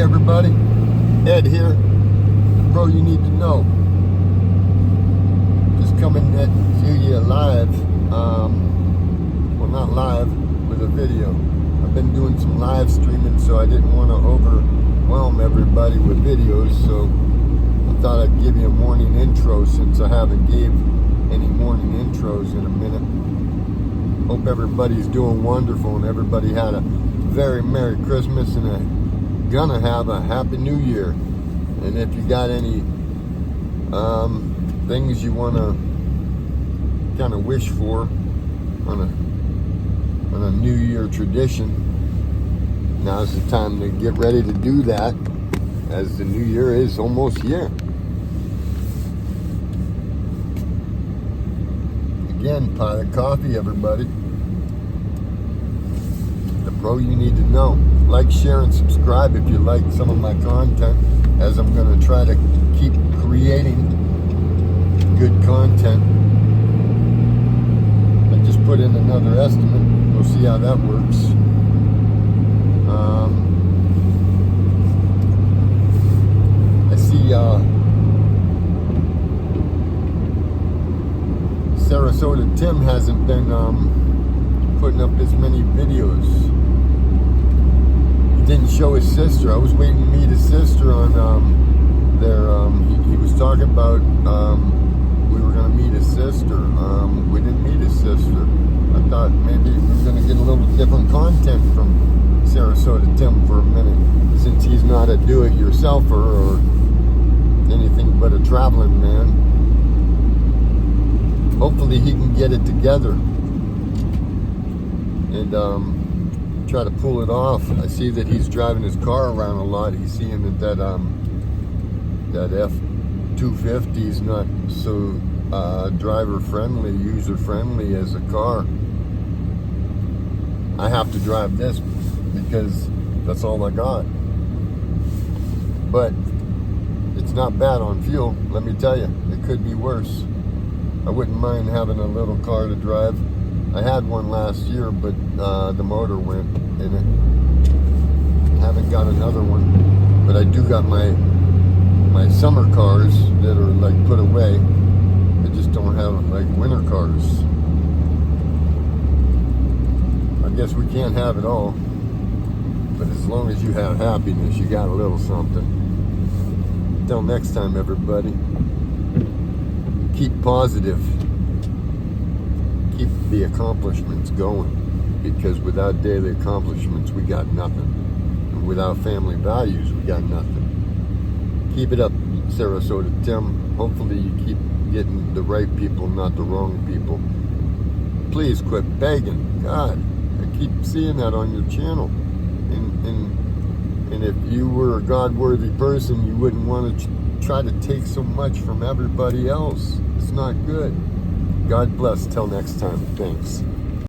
Hey everybody, Ed here, the pro you need to know. Just coming at you live, well not live, with a video. I've been doing some live streaming, so I didn't want to overwhelm everybody with videos, so I thought I'd give you a morning intro since I haven't gave any morning intros in a minute. Hope everybody's doing wonderful and everybody had a very Merry Christmas and gonna have a Happy New Year. And if you got any things you want to kind of wish for on a New Year tradition, now's the time to get ready to do that, as the New Year is almost here. Again, pot of coffee, everybody. The pro you need to know. Like, share, and subscribe if you like some of my content, as I'm going to try to keep creating good content. I just put in another estimate. We'll see how that works. I see Sarasota Tim hasn't been putting up as many videos. Didn't show his sister. I was waiting to meet his sister on he was talking about we were going to meet his sister. We didn't meet his sister. I thought maybe we were going to get a little different content from Sarasota Tim for a minute, since he's not a do-it-yourselfer or anything but a traveling man. Hopefully he can get it together and try to pull it off. I see that he's driving his car around a lot. He's seeing that that F-250 is not so driver-friendly, user-friendly as a car. I have to drive this because that's all I got. But it's not bad on fuel, let me tell you. It could be worse. I wouldn't mind having a little car to drive. I had one last year, but the motor went in it. Haven't got another one, but I do got my summer cars that are like put away. I just don't have like winter cars. I guess we can't have it all, but as long as you have happiness, you got a little something. Until next time, everybody, keep positive. Keep the accomplishments going, because without daily accomplishments we got nothing, and without family values we got nothing. Keep it up, Sarasota Tim. Hopefully you keep getting the right people, not the wrong people. Please quit begging. God, I keep seeing that on your channel, and if you were a God-worthy person, you wouldn't want to try to take so much from everybody else. It's not good. God bless. Till next time. Thanks.